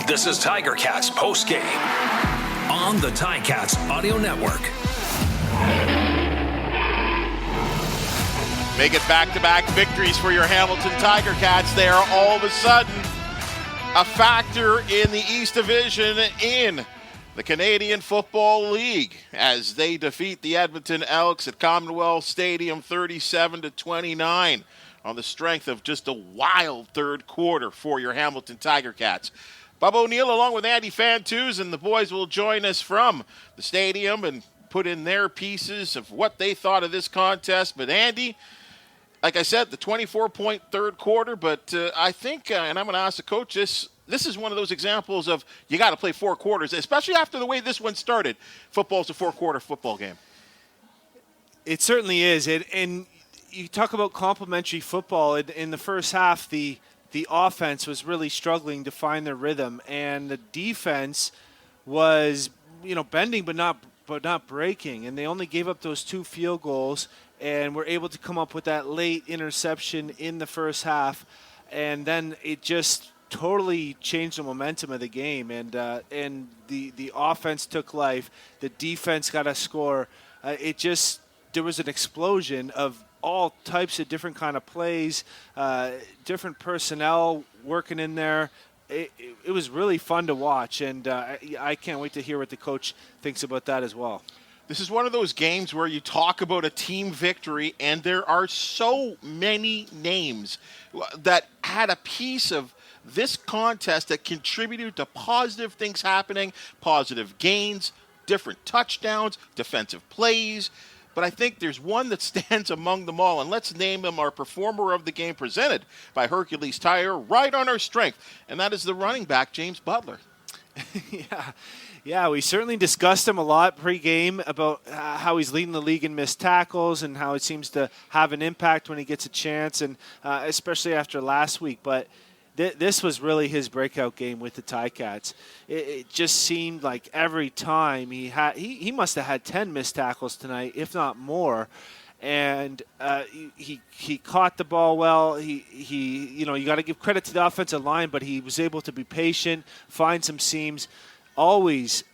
This is Tiger Cats Postgame on the Ticats Audio Network. Make it back-to-back victories for your Hamilton Tiger Cats. They are all of a sudden a factor in the East Division in the Canadian Football League as they defeat the Edmonton Elks at Commonwealth Stadium 37-29 on the strength of just a wild third quarter for your Hamilton Tiger Cats. Bubba O'Neill along with Andy Fantuz and the boys will join us from the stadium and put in their pieces of what they thought of this contest. But Andy, like I said, the 24-point third quarter, but I think, and I'm going to ask the coach this is one of those examples of you got to play four quarters, especially after the way this one started. Football's a four-quarter football game. It certainly is. And you talk about complementary football. In the first half, the offense was really struggling to find their rhythm, and the defense was, bending but not breaking. And they only gave up those 2 field goals, and were able to come up with that late interception in the first half, and then it just totally changed the momentum of the game. And the offense took life. The defense got a score. There was an explosion of all types of different kind of plays, different personnel working in there. It was really fun to watch, and I can't wait to hear what the coach thinks about that as well. This is one of those games where you talk about a team victory, and there are so many names that had a piece of this contest that contributed to positive things happening, positive gains, different touchdowns, defensive plays. But I think there's one that stands among them all, and let's name him our performer of the game, presented by Hercules Tire, right on our strength, and that is the running back, James Butler. Yeah, we certainly discussed him a lot pre-game about how he's leading the league in missed tackles and how it seems to have an impact when he gets a chance, and especially after last week. But this was really his breakout game with the Ticats. It just seemed like every time he must have had 10 missed tackles tonight, if not more. And he caught the ball well. You got to give credit to the offensive line, but he was able to be patient, find some seams, always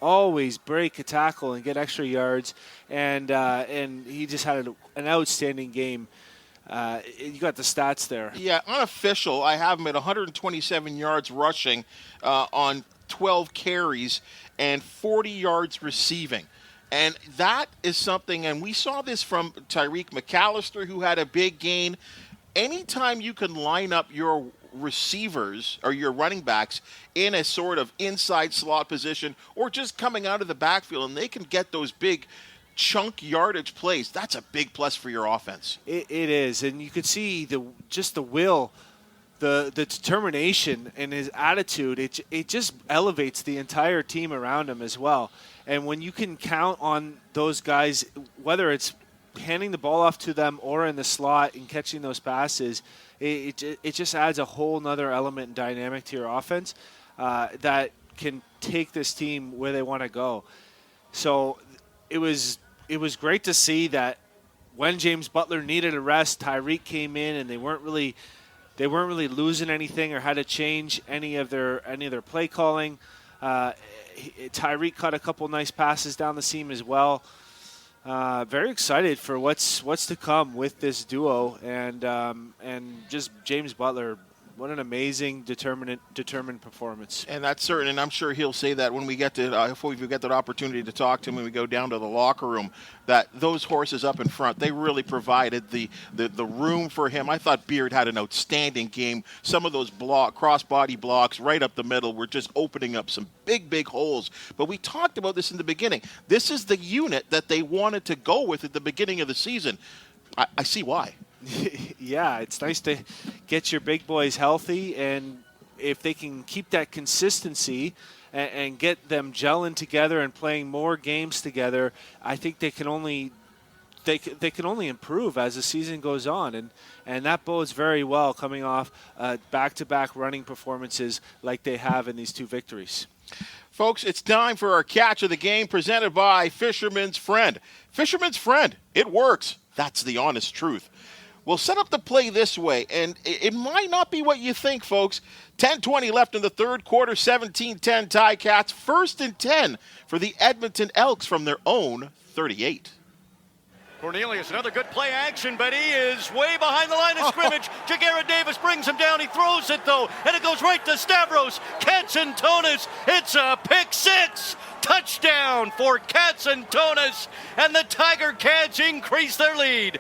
break a tackle and get extra yards. And he just had an outstanding game. You got the stats there. Yeah, unofficial, I have him at 127 yards rushing on 12 carries and 40 yards receiving. And that is something, and we saw this from Tyreek McAllister, who had a big gain. Anytime you can line up your receivers or your running backs in a sort of inside slot position or just coming out of the backfield, and they can get those big chunk yardage plays, that's a big plus for your offense. It is, and you could see the will, the determination, and his attitude. It just elevates the entire team around him as well. And when you can count on those guys, whether it's handing the ball off to them or in the slot and catching those passes, it just adds a whole nother element and dynamic to your offense that can take this team where they want to go. So it was great to see that when James Butler needed a rest, Tyreek came in, and they weren't really losing anything or had to change any of their play calling. Tyreek caught a couple nice passes down the seam as well. Very excited for what's to come with this duo, and just James Butler. What an amazing, determined performance. And that's certain, and I'm sure he'll say that when we get to, if we get that opportunity to talk to him when we go down to the locker room, that those horses up in front, they really provided the room for him. I thought Beard had an outstanding game. Some of those cross-body blocks right up the middle were just opening up some big holes. But we talked about this in the beginning. This is the unit that they wanted to go with at the beginning of the season. I see why. Yeah, it's nice to get your big boys healthy, and if they can keep that consistency and get them gelling together and playing more games together, I think they can only improve as the season goes on, and that bodes very well coming off back-to-back running performances like they have in these 2 victories. Folks, it's time for our Catch of the Game presented by Fisherman's Friend. Fisherman's Friend, it works. That's the honest truth. Well, set up the play this way, and it might not be what you think, folks. 10:20 left in the third quarter, 17-10 Ticats. 1st and 10 for the Edmonton Elks from their own 38. Cornelius, another good play action, but he is way behind the line of scrimmage. Jagarrett Davis brings him down. He throws it, though, and it goes right to Stavros Katsantonis. It's a pick six. Touchdown for Katsantonis, and the Tiger Cats increase their lead.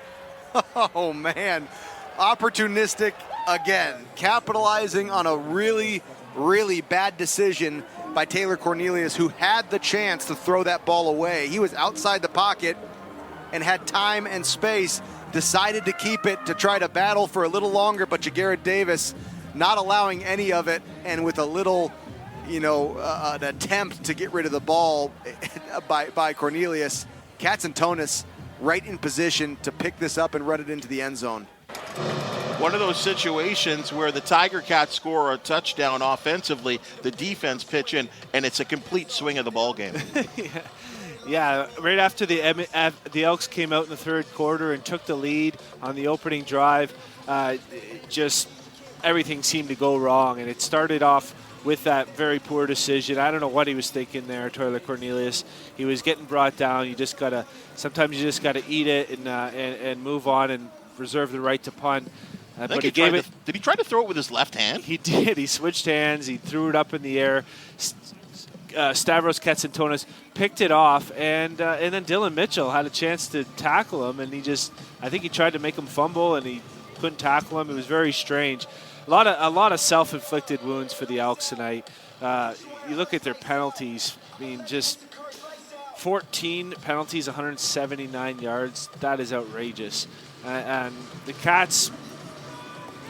Oh, man. Opportunistic again. Capitalizing on a really, really bad decision by Taylor Cornelius, who had the chance to throw that ball away. He was outside the pocket and had time and space, decided to keep it to try to battle for a little longer, but Jagarrett Davis not allowing any of it, and with a little, an attempt to get rid of the ball by Cornelius, Katsantonis right in position to pick this up and run it into the end zone. One of those situations where the Tiger Cats score a touchdown offensively, the defense pitch in, and it's a complete swing of the ball game. Yeah, right after the Elks came out in the third quarter and took the lead on the opening drive, just everything seemed to go wrong. And it started off with that very poor decision. I don't know what he was thinking there, Taylor Cornelius. He was getting brought down. Sometimes you just gotta eat it and move on and reserve the right to punt. But he gave it. Did he try to throw it with his left hand? He did. He switched hands. He threw it up in the air. Stavros Katsantonis picked it off, and then Dylan Mitchell had a chance to tackle him, and I think he tried to make him fumble, and he couldn't tackle him. It was very strange. A lot of self-inflicted wounds for the Elks tonight. You look at their penalties. I mean, just 14 penalties, 179 yards. That is outrageous. And the Cats,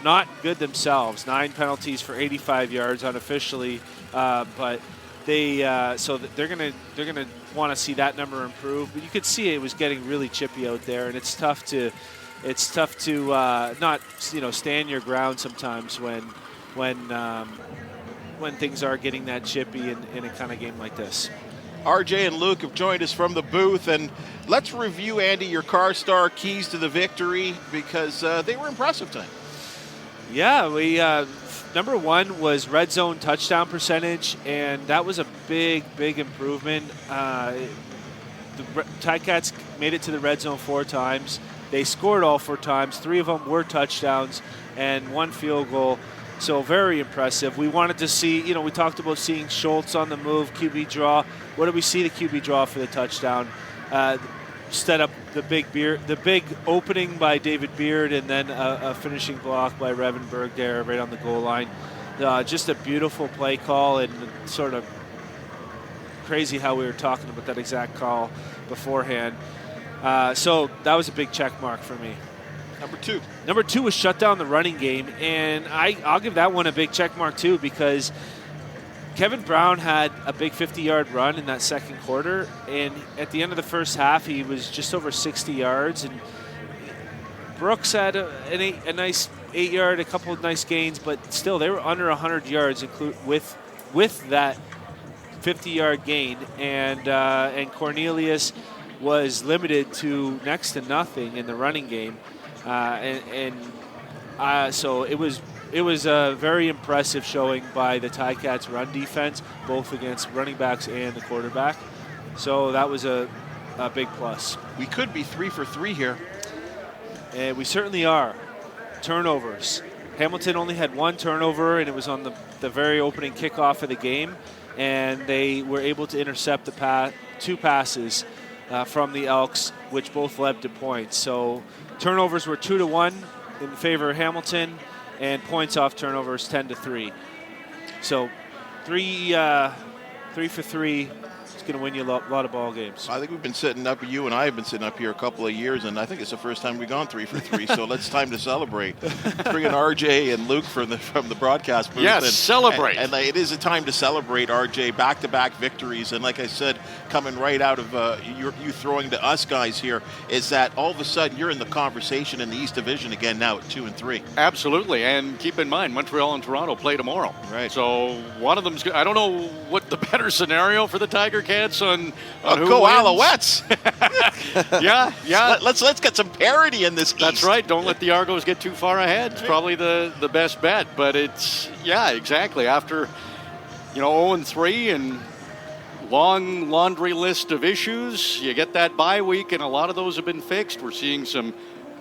not good themselves. 9 penalties for 85 yards unofficially, but they're gonna want to see that number improve. But you could see it was getting really chippy out there, and it's tough to not stand your ground sometimes when things are getting that chippy in a kind of game like this. RJ and Luke have joined us from the booth, and let's review, Andy, your CarStar keys to the victory, because they were impressive tonight. Yeah, we number one was red zone touchdown percentage, and that was a big improvement. The Ticats made it to the red zone 4 times. They scored all 4 times. 3 of them were touchdowns and 1 field goal. So very impressive. We wanted to see, we talked about seeing Schultz on the move, QB draw. What did we see the QB draw for the touchdown? Set up the big opening by David Beard, and then a finishing block by Revenberg there right on the goal line. Just a beautiful play call, and sort of crazy how we were talking about that exact call beforehand. So that was a big check mark for me. Number two was shut down the running game, and I'll give that one a big check mark too, because Kevin Brown had a big 50-yard run in that second quarter, and at the end of the first half, he was just over 60 yards, and Brooks had a nice 8-yard, a couple of nice gains, but still they were under 100 yards with that 50-yard gain, and Cornelius was limited to next to nothing in the running game, so it was a very impressive showing by the Ticats run defense, both against running backs and the quarterback. So that was a big plus. We could be 3 for 3 here. And we certainly are. Turnovers. Hamilton only had 1 turnover, and it was on the very opening kickoff of the game, and they were able to intercept 2 passes from the Elks, which both led to points. So turnovers were 2-1 in favor of Hamilton, and points off turnovers 10-3. So 3 for 3 is going to win you a lot of ball games. I think we've been sitting up, you and I have been sitting up here a couple of years, and I think it's the first time we've gone 3 for 3. So it's time to celebrate. Bring in RJ and Luke from the broadcast booth. Yes, celebrate. And it is a time to celebrate, RJ, back-to-back victories. And like I said, coming right out of you throwing to us guys here, is that all of a sudden you're in the conversation in the East Division again now at 2 and 3. Absolutely, and keep in mind, Montreal and Toronto play tomorrow. Right. So one of them's, I don't know what the better scenario for the Tiger Cats chance on who go wins. Alouettes. Yeah. Let's get some parity in this That's East. right. Don't let the Argos get too far ahead. It's probably the best bet. But exactly. After 0-3 and long laundry list of issues, you get that bye week, and a lot of those have been fixed. We're seeing some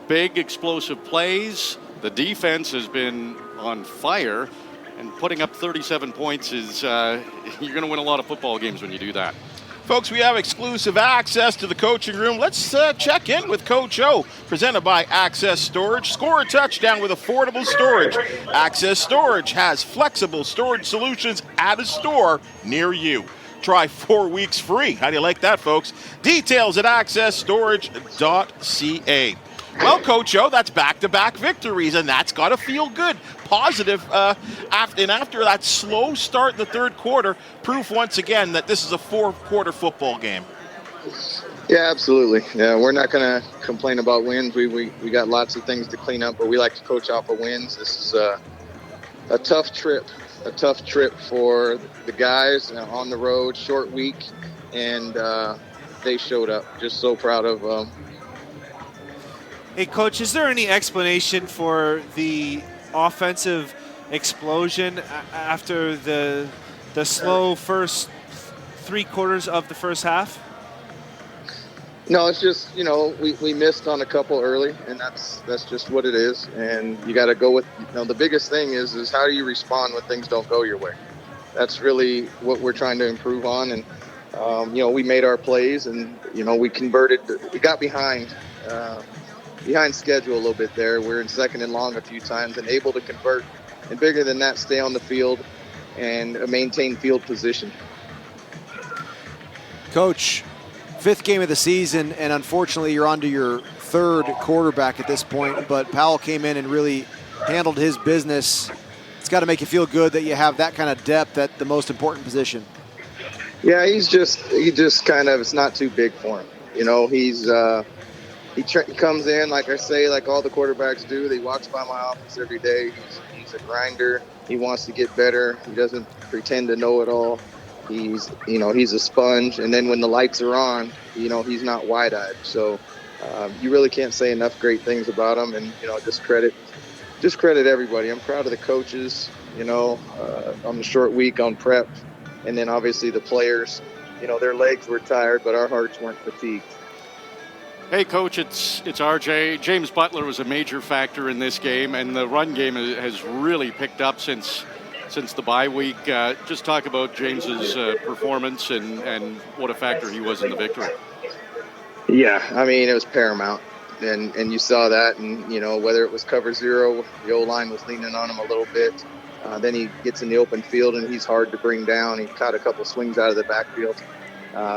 big explosive plays. The defense has been on fire, and putting up 37 points is you're going to win a lot of football games when you do that. Folks, we have exclusive access to the coaching room. Let's check in with Coach O, presented by Access Storage. Score a touchdown with affordable storage. Access Storage has flexible storage solutions at a store near you. Try 4 weeks free. How do you like that, folks? Details at accessstorage.ca. Well, Coach O, that's back-to-back victories, and that's got to feel good. Positive. After that slow start in the third quarter, proof once again that this is a four-quarter football game. Yeah, absolutely. Yeah, we're not going to complain about wins. We got lots of things to clean up, but we like to coach off of wins. This is a tough trip. A tough trip for the guys on the road, short week, and they showed up. Just so proud of them. Hey, Coach, is there any explanation for the offensive explosion after the slow first 3 quarters of the first half? No, it's just, we missed on a couple early, and that's just what it is. And you got to go with, the biggest thing is how do you respond when things don't go your way? That's really what we're trying to improve on. And, we made our plays, and, we converted. We got behind schedule a little bit there. We're in second and long a few times and able to convert. And bigger than that, stay on the field and maintain field position. Coach, 5th game of the season, and unfortunately you're on to your 3rd quarterback at this point, but Powell came in and really handled his business. It's got to make you feel good that you have that kind of depth at the most important position. Yeah, he just kind of, it's not too big for him. He comes in, like I say, like all the quarterbacks do. He walks by my office every day. He's a grinder. He wants to get better. He doesn't pretend to know it all. He's a sponge, and then when the lights are on, he's not wide-eyed. So you really can't say enough great things about him, and just credit everybody. I'm proud of the coaches, on the short week on prep, and then obviously the players. Their legs were tired, but our hearts weren't fatigued. Hey, Coach, it's RJ. James Butler was a major factor in this game, and the run game has really picked up since the bye week. Just talk about James's performance and what a factor he was in the victory. Yeah, I mean, it was paramount, and you saw that, and whether it was cover zero, the O-line was leaning on him a little bit. Then he gets in the open field, and he's hard to bring down. He caught a couple swings out of the backfield.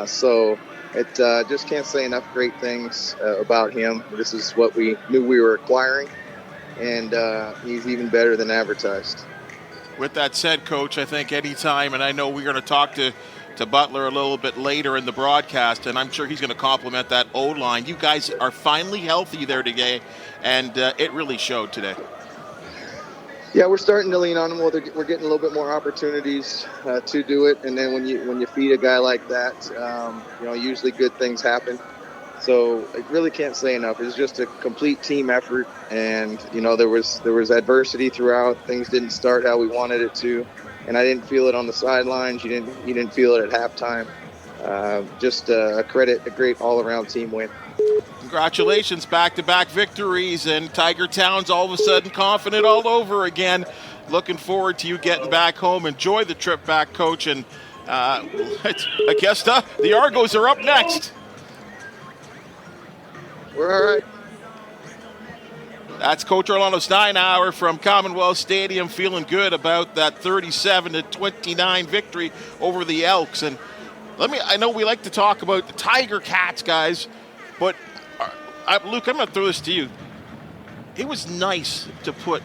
So it just can't say enough great things about him. This is what we knew we were acquiring, and he's even better than advertised. With that said, Coach, I think anytime, and I know we're going to talk to Butler a little bit later in the broadcast, and I'm sure he's going to compliment that O-line. You guys are finally healthy there today, and it really showed today. Yeah, we're starting to lean on them. We're getting a little bit more opportunities to do it, and then when you feed a guy like that, usually good things happen. So I really can't say enough. It's just a complete team effort, and there was adversity throughout. Things didn't start how we wanted it to, and I didn't feel it on the sidelines. You didn't feel it at halftime. Just a great all-around team win. Congratulations, back-to-back victories, and Tiger Town's all of a sudden confident all over again. Looking forward to you getting back home. Enjoy the trip back, Coach, and I guess the Argos are up next. We're all right. That's Coach Orlando Steinauer from Commonwealth Stadium, feeling good about that 37-29 victory over the Elks. And I know we like to talk about the Tiger Cats, guys, but Luke, I'm going to throw this to you. It was nice to put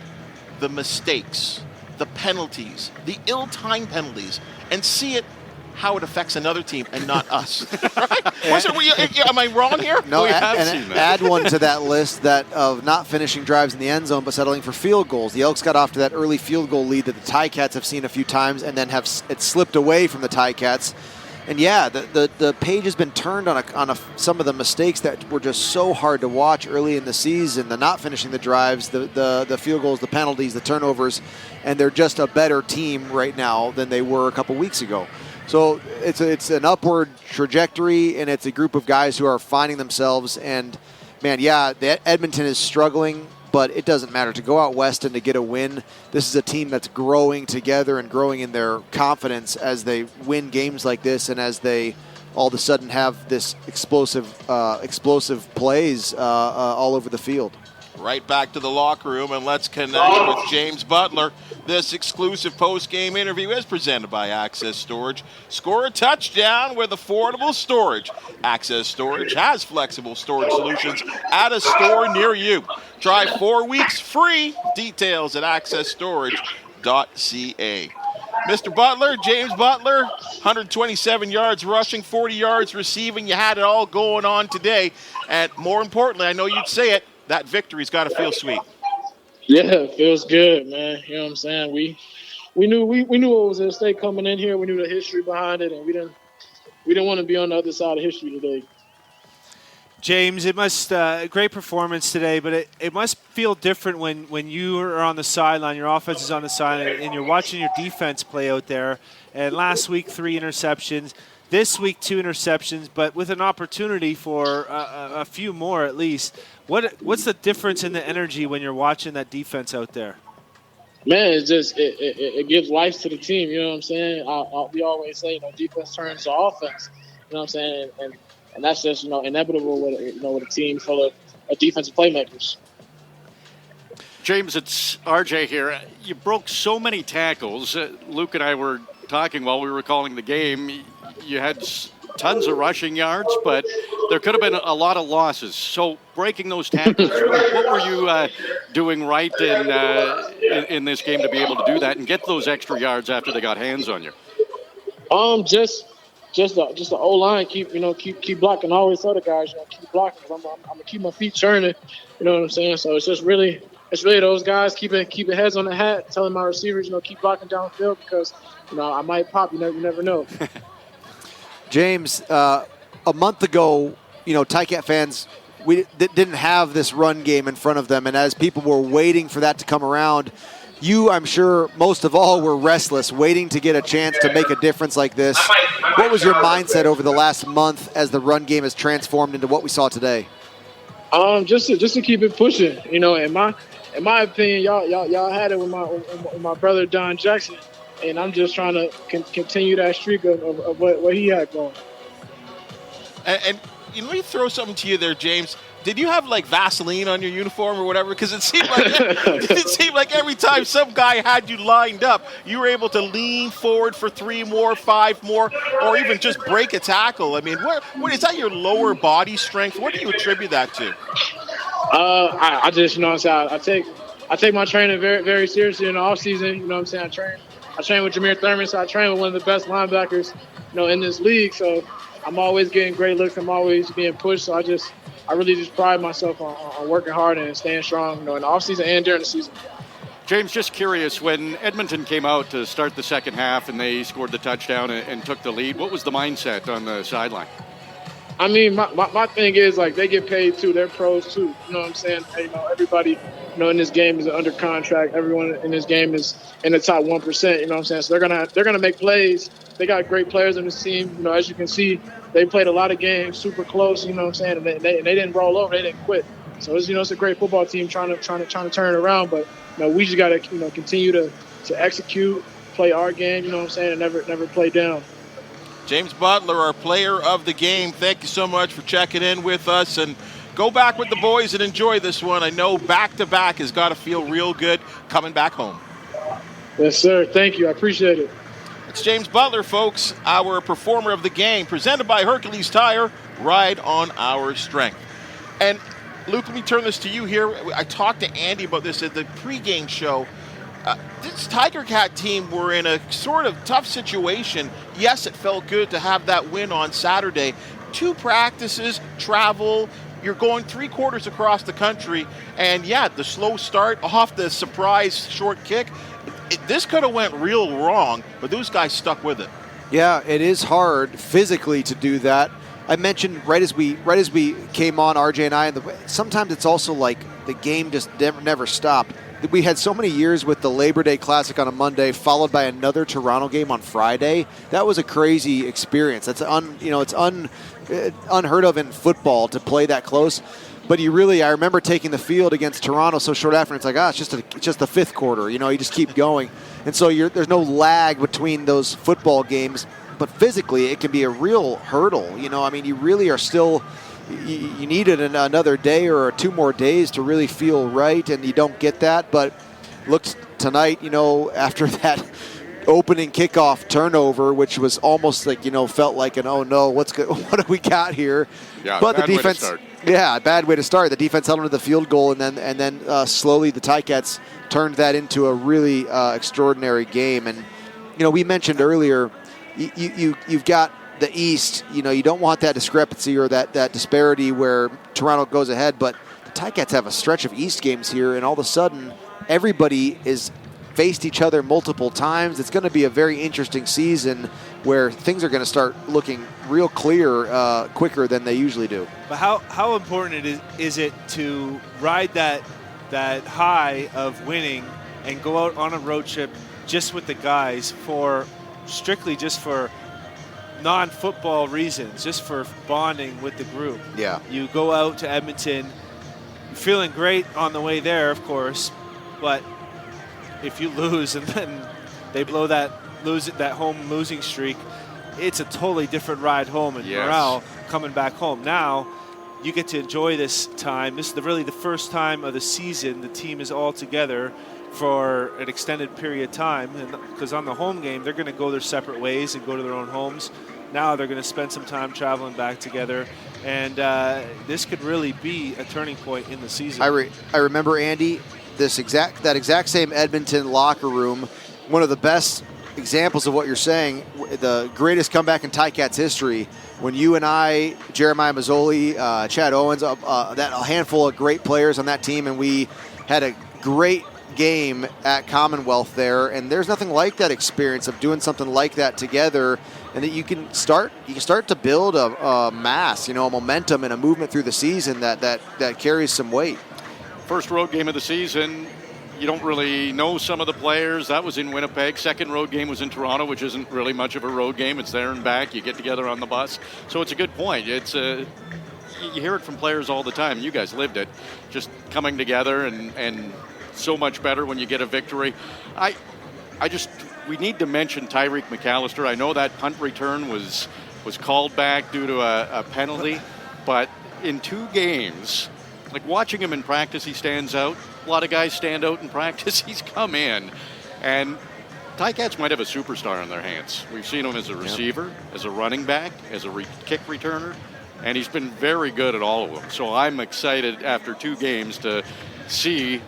the mistakes, the penalties, the ill-timed penalties, and see it how it affects another team and not us. Right? Am I wrong here? No, we have seen that. Add one to that list of not finishing drives in the end zone but settling for field goals. The Elks got off to that early field goal lead that the Ticats have seen a few times, and then it slipped away from the Ticats. And yeah, the page has been turned on some of the mistakes that were just so hard to watch early in the season, the not finishing the drives, the field goals, the penalties, the turnovers, and they're just a better team right now than they were a couple weeks ago. So it's an upward trajectory, and it's a group of guys who are finding themselves. And, man, yeah, Edmonton is struggling, but it doesn't matter. To go out west and to get a win, this is a team that's growing together and growing in their confidence as they win games like this and as they all of a sudden have this explosive plays all over the field. Right back to the locker room, and let's connect with James Butler. This exclusive post-game interview is presented by Access Storage. Score a touchdown with affordable storage. Access Storage has flexible storage solutions at a store near you. Try 4 weeks free. Details at accessstorage.ca. Mr. Butler, James Butler, 127 yards rushing, 40 yards receiving. You had it all going on today. And more importantly, I know you'd say it, that victory's got to feel sweet. Yeah, it feels good, man. You know what I'm saying? We knew it was at stake coming in here. We knew the history behind it, and we didn't want to be on the other side of history today. James, it must great performance today, but it must feel different when you are on the sideline, your offense is on the sideline, and you're watching your defense play out there. And last week, 3 interceptions. This week, 2 interceptions, but with an opportunity for a few more at least. What's the difference in the energy when you're watching that defense out there? Man, it's just it gives life to the team. You know what I'm saying? We always say, defense turns to offense. You know what I'm saying? And that's just inevitable with a team full of defensive playmakers. James, it's RJ here. You broke so many tackles. Luke and I were talking while we were calling the game. You had tons of rushing yards, but there could have been a lot of losses. So breaking those tackles, what were you doing right in this game to be able to do that and get those extra yards after they got hands on you? Just the O-line, keep blocking. I always tell the guys, keep blocking, because I'm gonna keep my feet turning. You know what I'm saying? So it's really those guys keeping heads on the hat, telling my receivers, keep blocking downfield, because I might pop. You never know. James, a month ago, Ticat fans, we didn't have this run game in front of them, and as people were waiting for that to come around, you, I'm sure, most of all, were restless, waiting to get a chance to make a difference like this. What was your mindset over the last month as the run game has transformed into what we saw today? Just to keep it pushing. In my opinion, y'all had it with my brother Don Jackson. And I'm just trying to continue that streak of what he had going. And let me throw something to you there, James. Did you have Vaseline on your uniform or whatever? Because it seemed like every time some guy had you lined up, you were able to lean forward for 3 more, 5 more, or even just break a tackle. I mean, what is that? Your lower body strength? What do you attribute that to? I just I take my training very, very seriously in the off season. You know what I'm saying? I train with Jameer Thurman, so I train with one of the best linebackers, in this league. So I'm always getting great looks. I'm always being pushed. So I really just pride myself on working hard and staying strong, in the offseason and during the season. James, just curious, when Edmonton came out to start the second half and they scored the touchdown and took the lead, what was the mindset on the sideline? I mean, my thing is, they get paid too. They're pros too. You know what I'm saying? Everybody, in this game is under contract. Everyone in this game is in the top 1%. You know what I'm saying? So they're gonna make plays. They got great players on this team. As you can see, they played a lot of games, super close. You know what I'm saying? And they didn't roll over. They didn't quit. So it's a great football team trying to turn it around. But we just gotta continue to execute, play our game. You know what I'm saying? And never play down. James Butler, our player of the game, thank you so much for checking in with us. And go back with the boys and enjoy this one. I know back-to-back has got to feel real good coming back home. Yes, sir. Thank you. I appreciate it. It's James Butler, folks, our performer of the game, presented by Hercules Tire. Ride on our strength. And, Luke, let me turn this to you here. I talked to Andy about this at the pregame show. This Tiger Cat team were in a sort of tough situation. Yes, it felt good to have that win on Saturday. 2 practices, travel, you're going 3 quarters across the country, and the slow start off the surprise short kick. This could have went real wrong, but those guys stuck with it. Yeah, it is hard physically to do that. I mentioned right as we came on, RJ and I, sometimes it's also like the game just never stopped. We had so many years with the Labor Day Classic on a Monday, followed by another Toronto game on Friday. That was a crazy experience. That's it's unheard of in football to play that close. But I remember taking the field against Toronto so short after, and it's like, it's just the fifth quarter. You just keep going, and so there's no lag between those football games. But physically, it can be a real hurdle. You really are still. You needed another day or 2 more days to really feel right, and you don't get that. But looks tonight, after that opening kickoff turnover, which was almost like, felt like an oh no, what do we got here? Yeah, but the defense, bad way to start. The defense held on to the field goal, and then slowly the Ticats turned that into a really extraordinary game. And we mentioned earlier, you've got the East, you don't want that discrepancy or that disparity where Toronto goes ahead, but the Ticats have a stretch of East games here, and all of a sudden, everybody is faced each other multiple times. It's going to be a very interesting season where things are going to start looking real clear quicker than they usually do. But how important is it to ride that high of winning and go out on a road trip just with the guys strictly just for non-football reasons, just for bonding with the group? Yeah. You go out to Edmonton, feeling great on the way there, of course, but if you lose and then they blow that home losing streak, it's a totally different ride home, and morale coming back home. Now you get to enjoy this time. This is really the first time of the season the team is all together for an extended period of time, and because on the home game they're going to go their separate ways and go to their own homes. Now they're going to spend some time traveling back together, and this could really be a turning point in the season. I remember, Andy, that exact same Edmonton locker room, one of the best examples of what you're saying, the greatest comeback in Ticats history, when you and I, Jeremiah Mazzoli, Chad Owens, a handful of great players on that team, and we had a great game at Commonwealth there, and there's nothing like that experience of doing something like that together, and that you can start to build a mass, a momentum and a movement through the season that carries some weight. First road game of the season, you don't really know some of the players. That was in Winnipeg. Second road game was in Toronto, which isn't really much of a road game. It's there and back. You get together on the bus. So it's a good point. You hear it from players all the time. You guys lived it. Just coming together and so much better when you get a victory. We need to mention Tyreek McAllister. I know that punt return was called back due to a penalty, but in 2 games, like watching him in practice, he stands out. A lot of guys stand out in practice. He's come in, and Ticats might have a superstar on their hands. We've seen him as a receiver, as a running back, as a kick returner, and he's been very good at all of them. So I'm excited after 2 games to see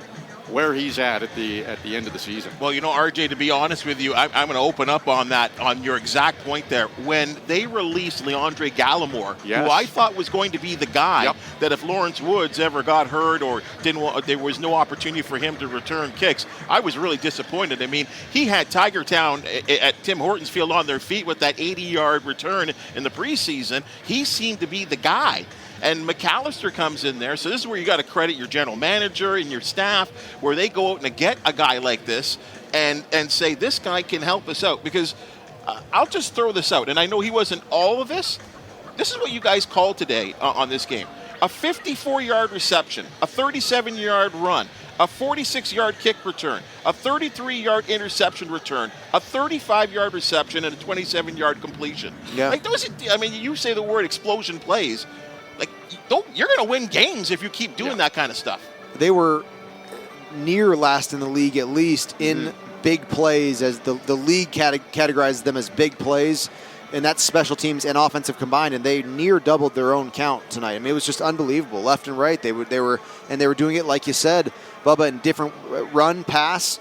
where he's at the end of the season. Well, RJ, to be honest with you, I'm going to open up on that, on your exact point there. When they released Leandre Gallimore, who I thought was going to be the guy that if Lawrence Woods ever got hurt or there was no opportunity for him to return kicks, I was really disappointed. I mean, he had Tiger Town at Tim Hortons Field on their feet with that 80-yard return in the preseason. He seemed to be the guy. And McAllister comes in there. So this is where you got to credit your general manager and your staff, where they go out and get a guy like this and say, this guy can help us out. Because I'll just throw this out, and I know he wasn't all of this. This is what you guys called today on this game. A 54-yard reception, a 37-yard run, a 46-yard kick return, a 33-yard interception return, a 35-yard reception, and a 27-yard completion. Yeah. Like those, you say the word explosion plays. Like, you're going to win games if you keep doing that kind of stuff. They were near last in the league, at least in big plays, as the league categorizes them as big plays, and that's special teams and offensive combined, and they near doubled their own count tonight. I mean, it was just unbelievable, left and right. They were doing it, like you said, Bubba, in different run, pass,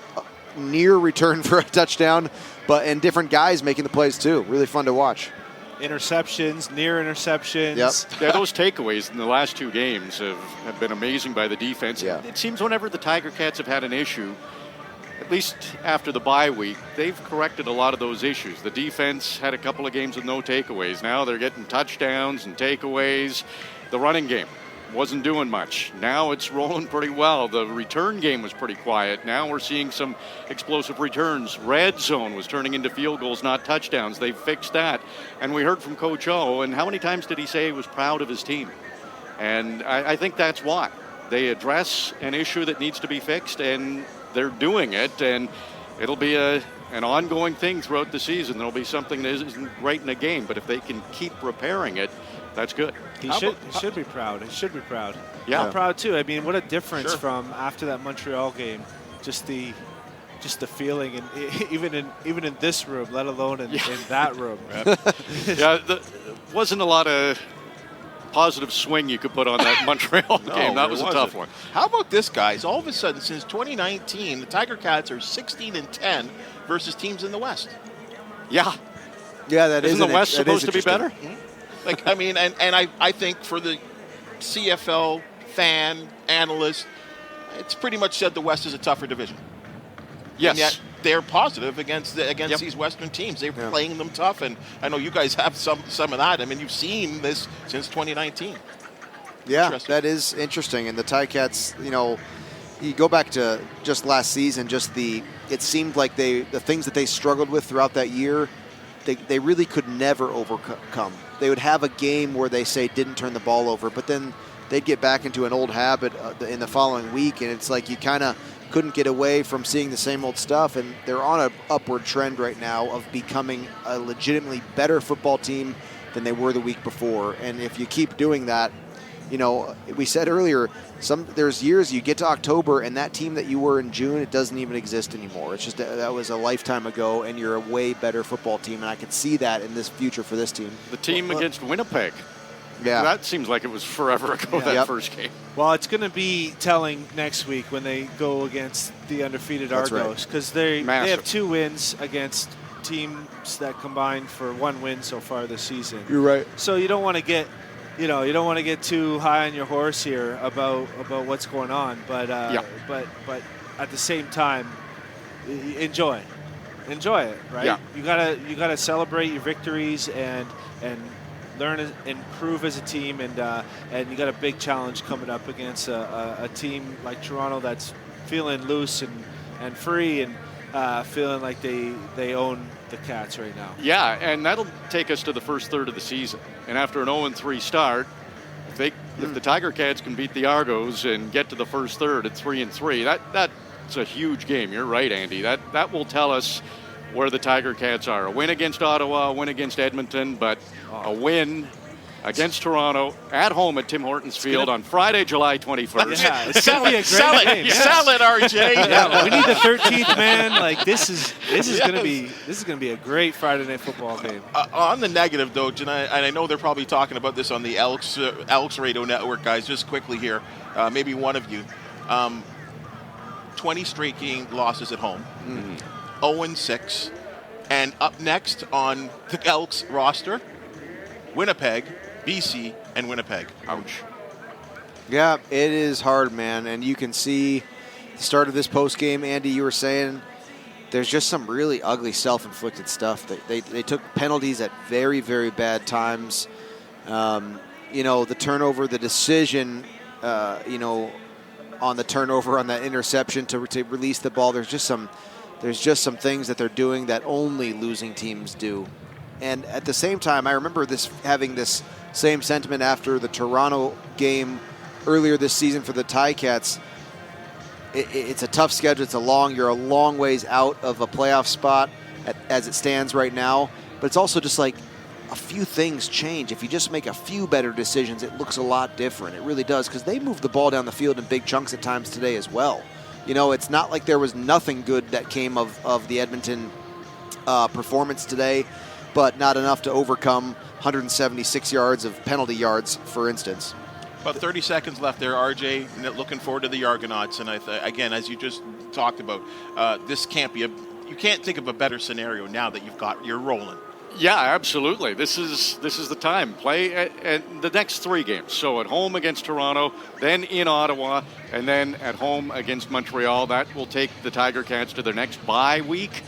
near return for a touchdown, and different guys making the plays too. Really fun to watch. Interceptions, near interceptions. Yep. Yeah, those takeaways in the last 2 games have been amazing by the defense. Yeah. It seems whenever the Tiger Cats have had an issue, at least after the bye week, they've corrected a lot of those issues. The defense had a couple of games with no takeaways. Now they're getting touchdowns and takeaways. The running game wasn't doing much. Now it's rolling pretty well. The return game was pretty quiet. Now we're seeing some explosive returns. Red zone was turning into field goals, not touchdowns. They've fixed that. And we heard from Coach O, and how many times did he say he was proud of his team? And I think that's why. They address an issue that needs to be fixed, and they're doing it. And it'll be an ongoing thing throughout the season. There'll be something that isn't right in a game, but if they can keep repairing it, that's good. He should be proud. He should be proud. Yeah. I'm proud too. I mean, what a difference from after that Montreal game. Just the feeling, and even in this room, let alone in that room. Wasn't a lot of positive swing you could put on that Montreal game. That was a tough one. How about this, guys? All of a sudden, since 2019, the Tiger Cats are 16-10 versus teams in the West. Yeah. Yeah, that Isn't the West supposed to be better? Mm-hmm. Like, I mean, and I think for the CFL fan, analyst, it's pretty much said the West is a tougher division. Yes. And yet they're positive against these Western teams. They're playing them tough, and I know you guys have some of that. I mean, you've seen this since 2019. Yeah, that is interesting. And the Ticats, you go back to just last season, it seemed like the things that they struggled with throughout that year, they really could never overcome. They would have a game where they say didn't turn the ball over, but then they'd get back into an old habit in the following week, and it's like you kind of couldn't get away from seeing the same old stuff, and they're on an upward trend right now of becoming a legitimately better football team than they were the week before. And if you keep doing that, we said earlier, there's years you get to October and that team that you were in June, it doesn't even exist anymore. It's just that was a lifetime ago, and you're a way better football team, and I can see that in this future for this team. The team against Winnipeg. Yeah. That seems like it was forever ago, that first game. Well, it's going to be telling next week when they go against the undefeated Argos, because they have 2 wins against teams that combined for 1 win so far this season. You're right. So you don't want to get, you don't want to get too high on your horse here about what's going on, but at the same time, enjoy it, right? Yeah. You gotta celebrate your victories and learn and improve as a team, and you got a big challenge coming up against a team like Toronto that's feeling loose and free and feeling like they own the Cats right now. Yeah, and that'll take us to the first third of the season. And after an 0-3 start, if the Tiger Cats can beat the Argos and get to the first third at 3-3, that's a huge game. You're right, Andy. That will tell us where the Tiger Cats are. A win against Ottawa, a win against Edmonton, but a win against Toronto at home at Tim Hortons Field on Friday, July 21st. Yeah, it's going to be a great game. Sell it, RJ. Yeah, we need the 13th man. Like this is going to be a great Friday night football game. On the negative, though, and I know they're probably talking about this on the Elks Radio Network, guys. Just quickly here, maybe one of you, 20 straight game losses at home. 0-6, and up next on the Elks roster, Winnipeg, BC, and Winnipeg. Ouch. Yeah, it is hard, man, and you can see the start of this post game. Andy, you were saying there's just some really ugly self-inflicted stuff. They took penalties at very, very bad times. The turnover, the decision, on the turnover on that interception to release the ball. There's just some things that they're doing that only losing teams do. And at the same time, I remember having this same sentiment after the Toronto game earlier this season for the Ticats. It's a tough schedule. You're a long ways out of a playoff spot as it stands right now. But it's also just like a few things change. If you just make a few better decisions, it looks a lot different. It really does, because they moved the ball down the field in big chunks at times today as well. It's not like there was nothing good that came of the Edmonton performance today, but not enough to overcome 176 yards of penalty yards, for instance. About 30 seconds left there, RJ. Looking forward to the Argonauts. And again, as you just talked about, this can't be you can't think of a better scenario now that you're rolling. Yeah, absolutely. This is the time. Play at the next 3 games. So at home against Toronto, then in Ottawa, and then at home against Montreal. That will take the Tiger Cats to their next bye week.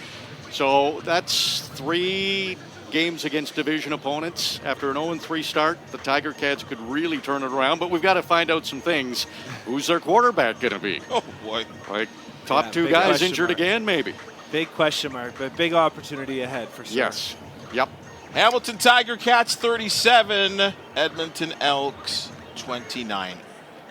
So that's 3 games against division opponents. After an 0-3 start, the Tiger Cats could really turn it around. But we've got to find out some things. Who's their quarterback going to be? Oh, boy. Like top 2 guys injured again, maybe. Big question mark, but big opportunity ahead for sure. Yes. Yep. Hamilton Tiger Cats 37, Edmonton Elks 29.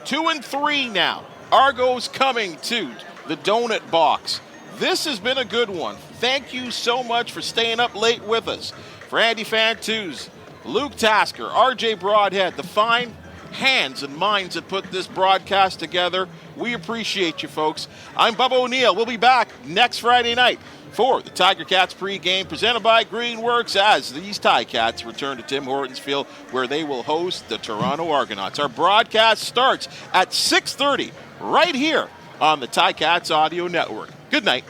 2-3 now. Argos coming to the donut box. This has been a good one. Thank you so much for staying up late with us. For Andy Fantuz, Luke Tasker, RJ Broadhead, the fine hands and minds that put this broadcast together, we appreciate you, folks. I'm Bubba O'Neill. We'll be back next Friday night for the Tiger Cats pregame presented by Greenworks as these Ticats return to Tim Hortons Field where they will host the Toronto Argonauts. Our broadcast starts at 6:30 right here on the Ticats Audio Network. Good night.